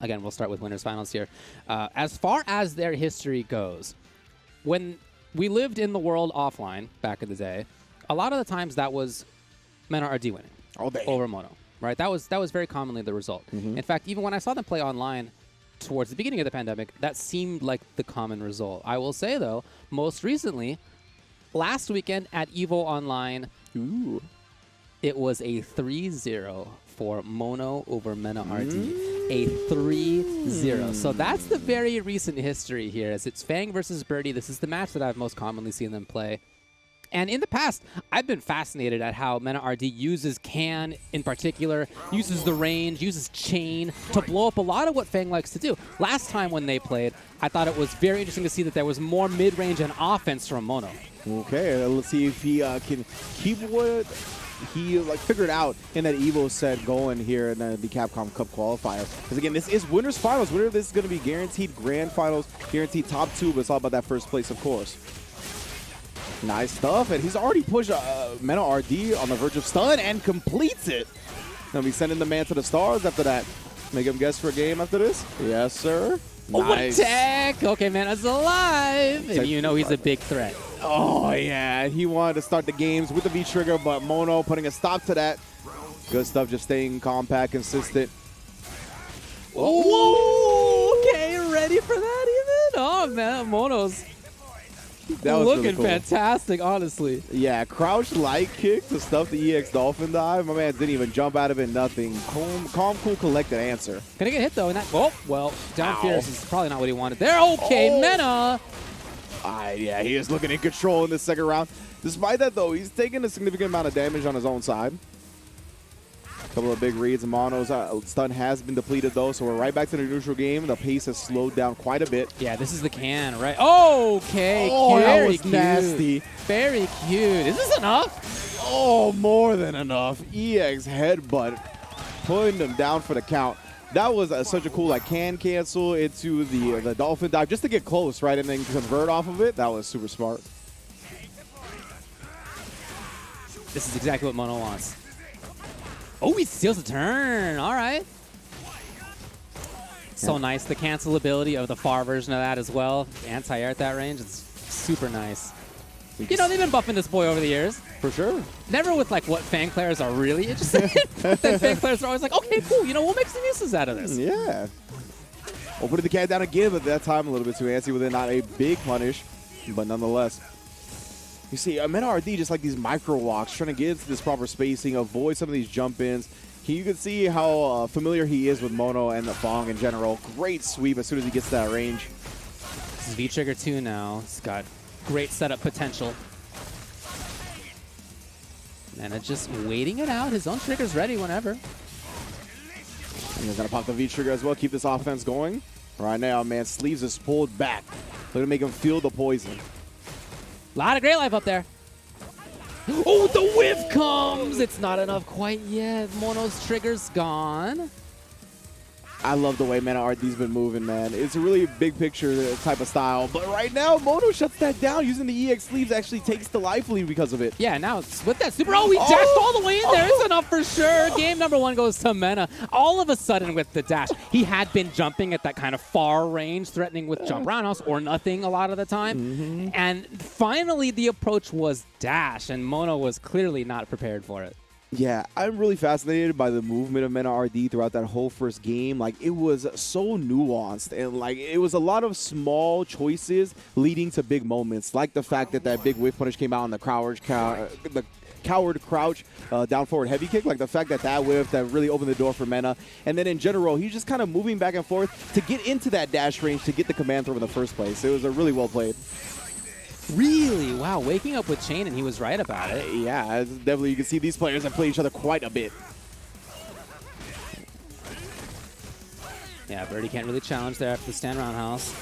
Again, we'll start with winners finals here. As far as their history goes, when we lived in the world offline back in the day, a lot of the times that was MenaRD winning over Mono, right? That was very commonly the result. In fact, even when I saw them play online towards the beginning of the pandemic, that seemed like the common result. I will say, though, most recently, last weekend at EVO Online, it was a 3-0 for Mono over MenaRD. A 3-0. So that's the very recent history here, as it's F.A.N.G versus Birdie. This is the match that I've most commonly seen them play. And in the past, I've been fascinated at how MenaRD uses Can in particular, uses the range, uses chain to blow up a lot of what F.A.N.G likes to do. Last time when they played, I thought it was very interesting to see that there was more mid-range and offense from Mono. Okay, let's see if he can keep what he figured out in that EVO set going here in the Capcom Cup qualifier. Because again, this is winners finals. Winner of this is going to be guaranteed grand finals, guaranteed top 2, but it's all about that first place, of course. Nice stuff, and he's already pushed MenaRD on the verge of stun and completes it. Gonna be sending the man to the stars after that. Make him guess for a game after this? Yes, sir. Oh, nice. What tech! Okay, Mena's alive! And you know he's a big threat. Oh, yeah. He wanted to start the games with the V-trigger, but Mono putting a stop to that. Good stuff, just staying compact, consistent. Whoa! Okay, ready for that even? Oh, man, Mono's looking really cool. Fantastic, honestly. Yeah, crouch light kick to stuff the EX Dolphin dive. My man didn't even jump out of it, nothing. Calm, cool, collected answer. Gonna get hit though in that. Oh, well, down fierce is probably not what he wanted there. Okay, Mena. Yeah, he is looking in control in the second round. Despite that though, he's taking a significant amount of damage on his own side. Couple of big reads. Mono's stun has been depleted though, so we're right back to the neutral game. The pace has slowed down quite a bit. Yeah, this is the Can, right? Okay, oh, very that was cute. nasty. Very cute. Is this enough? Oh, more than enough. EX headbutt, putting them down for the count. That was such a cool can cancel into the Dolphin dive just to get close, right, and then convert off of it. That was super smart. This is exactly what Mono wants. Oh, he steals a turn. All right. So nice. The cancelability of the far version of that as well. Anti-air at that range. It's super nice. You know, they've been buffing this boy over the years. For sure. Never with what F.A.N.G players are really interested in. But then F.A.G players are always like, okay, cool. You know, we'll make some uses out of this. Yeah. We'll put the cat down again, but that time a little bit too antsy with it. Not a big punish, but nonetheless. You see, MenaRD just like these micro walks, trying to get into this proper spacing, avoid some of these jump-ins. You can see how familiar he is with Mono and the F.A.N.G in general. Great sweep as soon as he gets to that range. This is V-Trigger 2 now. It's got great setup potential. And just waiting it out. His own trigger's ready whenever. And he's going to pop the V-Trigger as well, keep this offense going. Right now, man, sleeves is pulled back. They're going to make him feel the poison. A lot of great life up there. Oh, the whiff comes! It's not enough quite yet. Mono's trigger's gone. I love the way MenaRD's been moving, man. It's a really big picture type of style. But right now, Mono shuts that down. Using the EX sleeves actually takes the life lead because of it. Yeah, now it's with that super. Oh, he dashed all the way in there. It's enough for sure. Game number 1 goes to Mena. All of a sudden with the dash, he had been jumping at that kind of far range, threatening with jump roundhouse or nothing a lot of the time. And finally, the approach was dash, and Mono was clearly not prepared for it. Yeah, I'm really fascinated by the movement of MenaRD throughout that whole first game. It was so nuanced, and it was a lot of small choices leading to big moments, like the fact that that big whiff punish came out on the coward crouch down forward heavy kick, the fact that that whiff that really opened the door for Mena. And then in general, he's just kind of moving back and forth to get into that dash range to get the command throw in the first place. It was a really well played. Really? Wow, waking up with chain, and he was right about it. Yeah, definitely you can see these players have played each other quite a bit. Yeah, Birdie can't really challenge there after the stand roundhouse.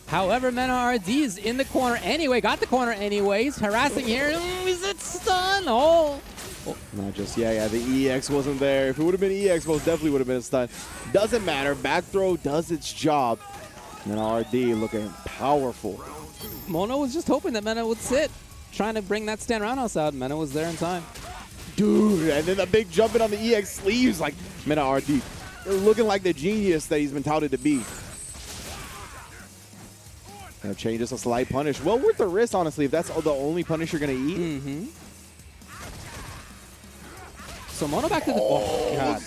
However, MenaRD is in the corner anyway, got the corner anyway. He's harassing here. Is it stun? Oh. Not just, yeah, the EX wasn't there. If it would have been EX, most definitely would have been a stun. Doesn't matter. Back throw does its job. MenaRD looking powerful. Mono was just hoping that Mena would sit, trying to bring that stand roundhouse out. Mena was there in time. Dude, and then the big jumping on the EX sleeves, MenaRD looking like the genius that he's been touted to be. Gonna change just a slight punish. Well worth the risk, honestly, if that's the only punish you're gonna eat. Mm-hmm. So Mono back to the... Oh, God.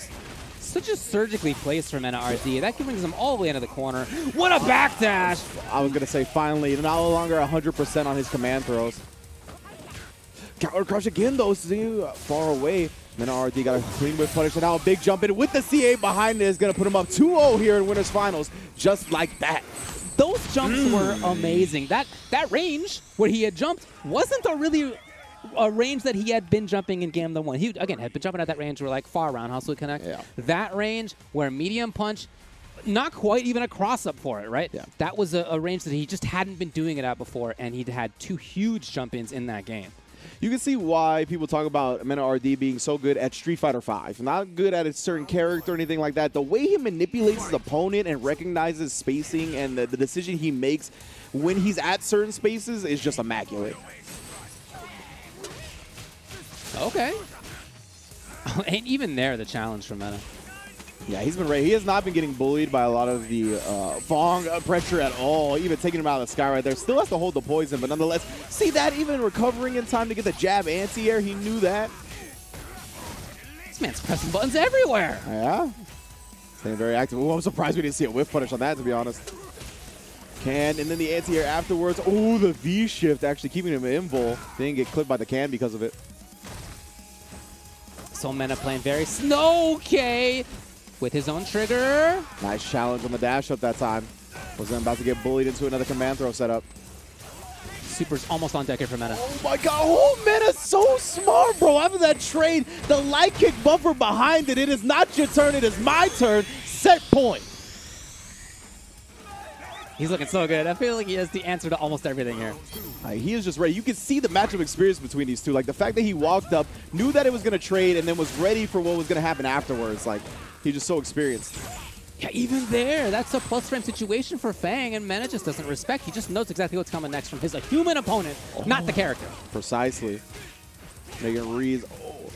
Such a surgically placed for MenaRD. That brings him all the way into the corner. What a backdash! I was gonna say, finally, no longer 100% on his command throws. Counter crush again, though. See, far away. MenaRD got a clean whip punish, and now a big jump in with the C8 behind it is gonna put him up 2-0 here in Winners Finals, just like that. Those jumps were amazing. That range where he had jumped wasn't a range that he had been jumping in Game 1. He, again, had been jumping at that range where, like, far roundhouse would connect. Yeah. That range where medium punch, not quite even a cross-up for it, right? Yeah. That was a range that he just hadn't been doing it at before, and he'd had 2 huge jump-ins in that game. You can see why people talk about MenaRD being so good at Street Fighter V. Not good at a certain character or anything like that. The way he manipulates his opponent and recognizes spacing and the decision he makes when he's at certain spaces is just immaculate. Okay. And even there, the challenge for Mena. Yeah, he's been ready. He has not been getting bullied by a lot of the F.A.N.G pressure at all. Even taking him out of the sky right there. Still has to hold the poison, but nonetheless, see that even recovering in time to get the jab anti-air. He knew that. This man's pressing buttons everywhere. Yeah. Staying very active. Ooh, I'm surprised we didn't see a whiff punish on that, to be honest. And then the anti-air afterwards. Oh, the V-shift actually keeping him invul. Didn't get clipped by the can because of it. So Mena playing very okay. With his own trigger. Nice challenge on the dash up that time. Was then about to get bullied into another command throw setup. Super's almost on deck here for Mena. Oh my god, oh, Mena's so smart, bro. After that trade, the light kick buffer behind it. It is not your turn, it is my turn. Set point. He's looking so good. I feel like he has the answer to almost everything here. He is just ready. You can see the matchup experience between these two. Like the fact that he walked up, knew that it was going to trade, and then was ready for what was going to happen afterwards. Like, he's just so experienced. Yeah, even there, that's a plus frame situation for F.A.N.G, and Mena just doesn't respect. He just knows exactly what's coming next from his human opponent, not the character. Precisely. Making reads. Oh.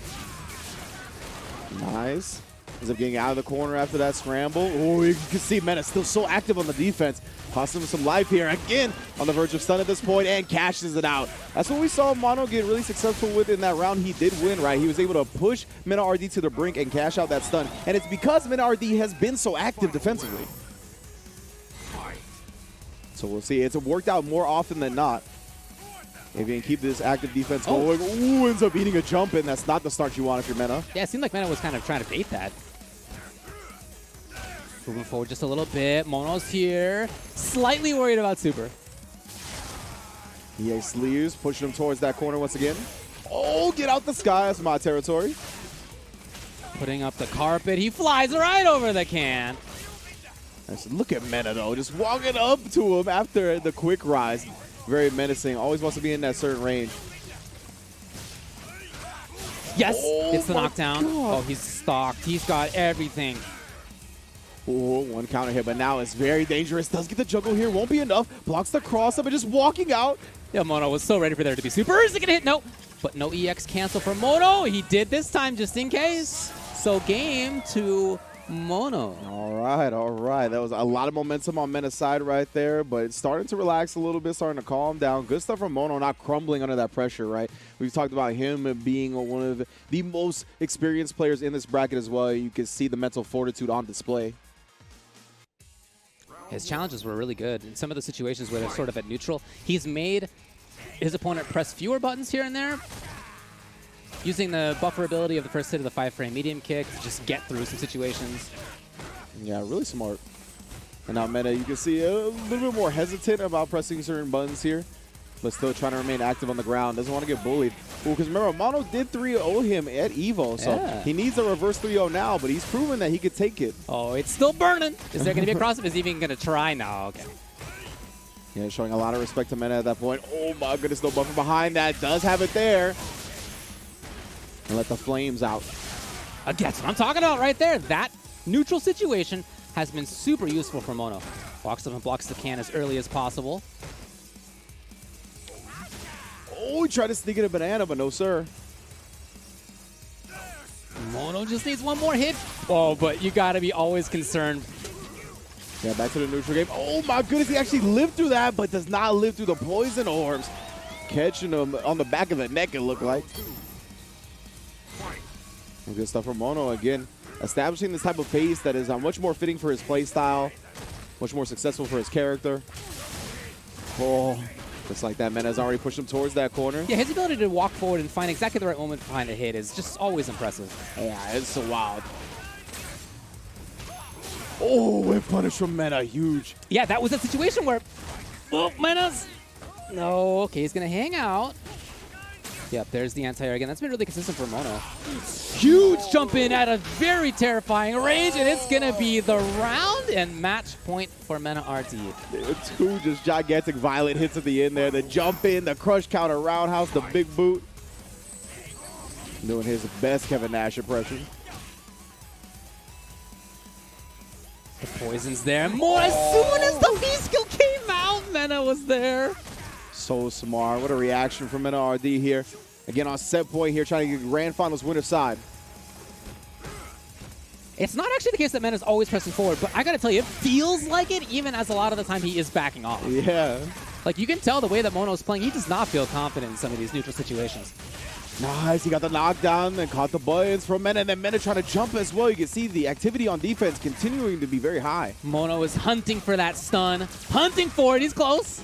Nice. Ends up getting out of the corner after that scramble. Oh, you can see Mena still so active on the defense. Costing him some life here. Again, on the verge of stun at this point, and cashes it out. That's what we saw Mono get really successful with in that round. He did win, right? He was able to push MenaRD to the brink and cash out that stun. And it's because MenaRD has been so active defensively. So we'll see. It's worked out more often than not. If you can keep this active defense going. Ooh, ends up eating a jump in. That's not the start you want if you're Mena. Yeah, it seemed like Mena was kind of trying to bait that. Moving forward just a little bit. Mono's here. Slightly worried about Super. EA sleeves, pushing him towards that corner once again. Oh, get out the sky. That's my territory. Putting up the carpet. He flies right over the can. Nice. Look at Mena, though. Just walking up to him after the quick rise. Very menacing. Always wants to be in that certain range. Yes, oh, it's the knockdown. God. Oh, he's stalked. He's got everything. Oh, one counter hit, but now it's very dangerous. Does get the juggle here. Won't be enough. Blocks the cross up and just walking out. Yeah, Mono was so ready for there to be super. Is it going to hit? No. But no EX cancel for Mono. He did this time just in case. So game to Mono. All right, all right. That was a lot of momentum on Mena's side right there, but it's starting to relax a little bit, starting to calm down. Good stuff from Mono, not crumbling under that pressure, right? We've talked about him being one of the most experienced players in this bracket as well. You can see the mental fortitude on display. His challenges were really good. In some of the situations where they're sort of at neutral, he's made his opponent press fewer buttons here and there, using the buffer ability of the first hit of the 5-frame medium kick to just get through some situations. Yeah, really smart. And now Mena, you can see a little bit more hesitant about pressing certain buttons here, but still trying to remain active on the ground. Doesn't want to get bullied. Because remember, Mono did 3-0 him at EVO, so he needs a reverse 3-0 now, but he's proven that he could take it. Oh, it's still burning. Is there going to be a cross-up? Is he even going to try? No, okay. Yeah, showing a lot of respect to Mena at that point. Oh my goodness, no buffer behind that. Does have it there. And let the flames out. That's what I'm talking about right there. That neutral situation has been super useful for Mono. Walks up and blocks the can as early as possible. Oh, he tried to sneak in a banana, but no, sir. Mono just needs one more hit. Oh, but you got to be always concerned. Yeah, back to the neutral game. Oh my goodness, he actually lived through that, but does not live through the poison orbs. Catching him on the back of the neck, it looked like. And good stuff from Mono again. Establishing this type of pace that is much more fitting for his play style, much more successful for his character. Oh, just like that, Mena has already pushed him towards that corner. Yeah, his ability to walk forward and find exactly the right moment to find a hit is just always impressive. Yeah, it's so wild. Oh, whip punish from Mena, huge. Yeah, that was a situation where, oh, Mena's, no, okay, he's gonna hang out. Yep, there's the anti-air again. That's been really consistent for Mono. Huge jump in at a very terrifying range, and it's gonna be the round and match point for MenaRD. Two just gigantic violent hits at the end there. The jump in, the crush counter roundhouse, the big boot. Doing his best Kevin Nash impression. The poison's there. More as soon as the V-skill came out, Mena was there. So smart. What a reaction from MenaRD here. Again, on set point here, trying to get Grand Finals winner side. It's not actually the case that Mena's always pressing forward, but I gotta tell you, it feels like it even as a lot of the time he is backing off. Yeah. Like, you can tell the way that Mono's playing, he does not feel confident in some of these neutral situations. Nice, he got the knockdown and caught the buttons from Mena, and then Mena trying to jump as well. You can see the activity on defense continuing to be very high. Mono is hunting for that stun, hunting for it, he's close.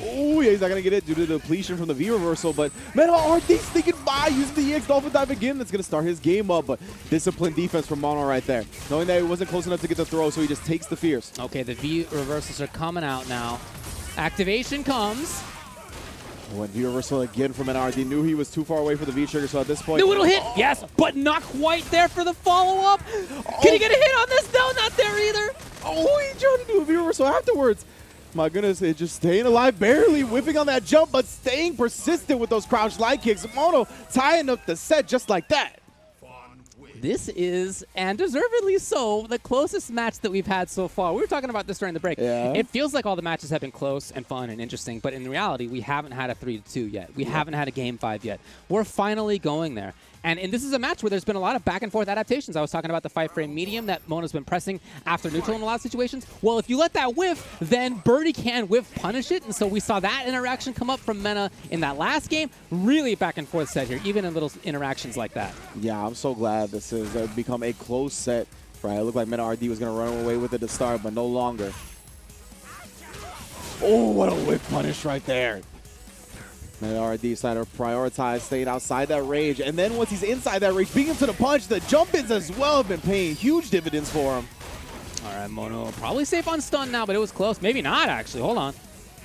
Oh, yeah, he's not going to get it due to the depletion from the V reversal, but MenaRD sneaking by, using the EX Dolphin Dive again. That's going to start his game up, but disciplined defense from Mono right there. Knowing that he wasn't close enough to get the throw, so he just takes the fears. Okay, the V reversals are coming out now. Activation comes. When V reversal again from MenaRD, knew he was too far away for the V trigger, so at this point... The little hit, yes, but not quite there for the follow-up. Can he get a hit on this? No, not there either. Oh, he tried to do a V reversal afterwards. My goodness, it's just staying alive, barely whipping on that jump, but staying persistent with those crouch light kicks. Mono tying up the set just like that. This is, and deservedly so, the closest match that we've had so far. We were talking about this during the break. Yeah. It feels like all the matches have been close and fun and interesting, but in reality, we haven't had a 3-2 yet. We haven't had a Game 5 yet. We're finally going there. And this is a match where there's been a lot of back and forth adaptations. I was talking about the 5-frame medium that Mono's been pressing after neutral in a lot of situations. Well, if you let that whiff, then Birdie can whiff punish it. And so we saw that interaction come up from Mena in that last game. Really back and forth set here, even in little interactions like that. Yeah, I'm so glad this has become a close set. Right, it looked like MenaRD was going to run away with it to start, but no longer. Oh, what a whiff punish right there. MenaRD decided to prioritize staying outside that range, and then once he's inside that range, beating him to the punch, the jump-ins as well have been paying huge dividends for him. All right, Mono probably safe on stun now, but it was close. Maybe not, actually. Hold on.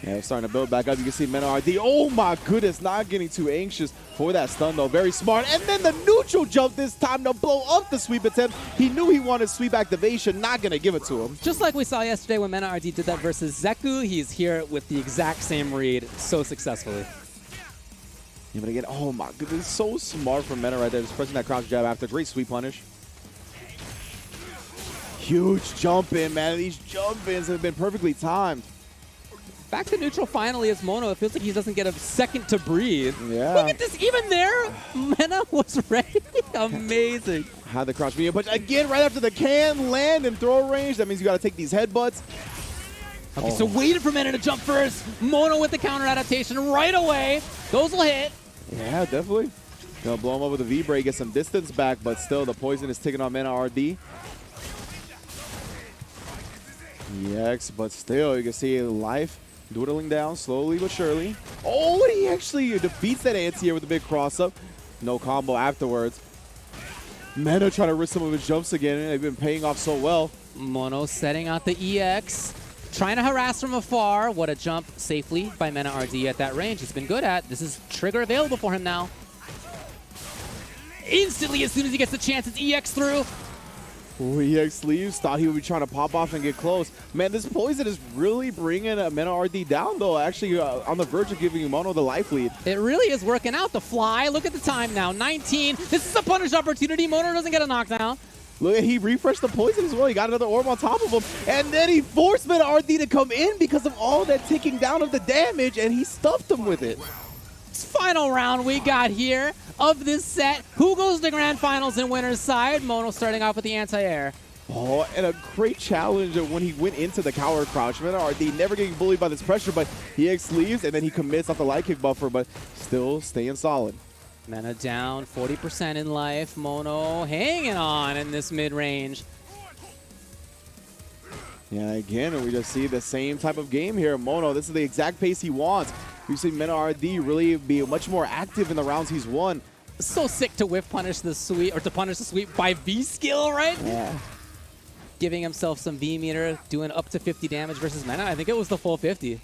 Yeah, it's starting to build back up. You can see MenaRD, oh my goodness, not getting too anxious for that stun though. Very smart. And then the neutral jump this time to blow up the sweep attempt. He knew he wanted sweep activation, not going to give it to him. Just like we saw yesterday when MenaRD did that versus Zeku, he's here with the exact same read so successfully. Yeah, but again, oh my goodness, so smart from Mena right there, just pressing that crouch jab after. Great sweep punish. Huge jump in, man. These jump ins have been perfectly timed. Back to neutral finally as Mono. It feels like he doesn't get a second to breathe. Yeah. Look at this, even there, Mena was ready. Amazing. Had the crouch medium punch again right after the can land and throw range. That means you got to take these headbutts. Okay, so waited for Mena to jump first. Mono with the counter adaptation right away. Those will hit. Yeah, definitely. Gonna blow him up with a V-break, get some distance back, but still the poison is taking on MenaRD. EX, but still, you can see life dwindling down slowly but surely. Oh, he actually defeats that anti-air with a big cross-up. No combo afterwards. Mena trying to risk some of his jumps again, and they've been paying off so well. Mono setting out the EX. Trying to harass from afar. What a jump safely by MenaRD at that range. He's been good at. This is trigger available for him now. Instantly, as soon as he gets the chance, it's EX through. Ooh, EX leaves. Thought he would be trying to pop off and get close. Man, this poison is really bringing MenaRD down, though. Actually, on the verge of giving Mono the life lead. It really is working out. The fly. Look at the time now. 19. This is a punish opportunity. Mono doesn't get a knockdown. Look, he refreshed the poison as well. He got another orb on top of him. And then he forced MenaRD to come in because of all that ticking down of the damage, and he stuffed him with it. Final round we got here of this set. Who goes to grand finals in winner's side? Mono starting off with the anti-air. Oh, and a great challenge when he went into the cower crouch. MenaRD never getting bullied by this pressure, but he X-leaves and then he commits off the light kick buffer, but still staying solid. Mena down 40% in life. Mono hanging on in this mid-range. Yeah, again, we just see the same type of game here. Mono, this is the exact pace he wants. We've seen MenaRD really be much more active in the rounds he's won. So sick to whiff punish the sweep, or to punish the sweep by V-skill, right? Yeah. Giving himself some V-meter, doing up to 50 damage versus Mena. I think it was the full 50.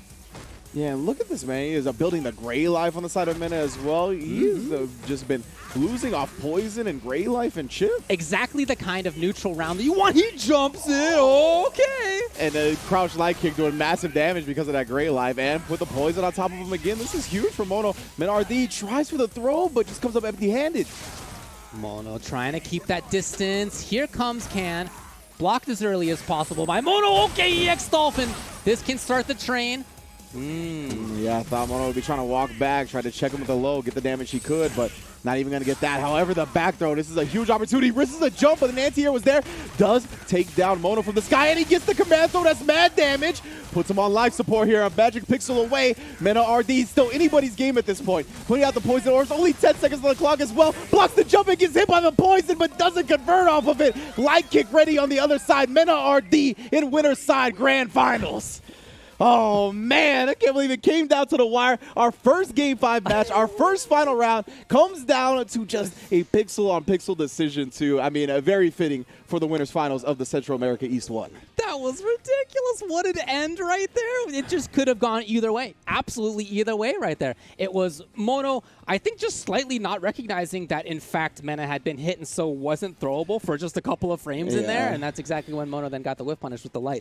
Yeah, and look at this, man. He is building the Gray Life on the side of Mena as well. He's just been losing off Poison and Gray Life and Chip. Exactly the kind of neutral round that you want. He jumps in. Okay. And the crouch light kick doing massive damage because of that Gray Life. And put the Poison on top of him again. This is huge for Mono. MenaRD tries for the throw, but just comes up empty-handed. Mono trying to keep that distance. Here comes Can. Blocked as early as possible by Mono. Okay, EX Dolphin. This can start the train. Yeah, I thought Mono would be trying to walk back, try to check him with the low, get the damage he could, but not even going to get that. However, the back throw, this is a huge opportunity. Risks a jump, but the anti-air was there. Does take down Mono from the sky, and he gets the command throw. That's mad damage. Puts him on life support here. A magic pixel away. MenaRD still anybody's game at this point. Putting out the poison orbs. Only 10 seconds on the clock as well. Blocks the jump and gets hit by the poison, but doesn't convert off of it. Light kick ready on the other side. MenaRD in winner's side grand finals. Oh, man, I can't believe it came down to the wire. Our first Game 5 match, our first final round, comes down to just a pixel-on-pixel decision, too. I mean, very fitting for the winners finals of the Central America East 1. That was ridiculous. What an end right there. It just could have gone either way. Absolutely either way right there. It was Mono, I think, just slightly not recognizing that, in fact, Mena had been hit and so wasn't throwable for just a couple of frames in there. And that's exactly when Mono then got the whiff punish with the light.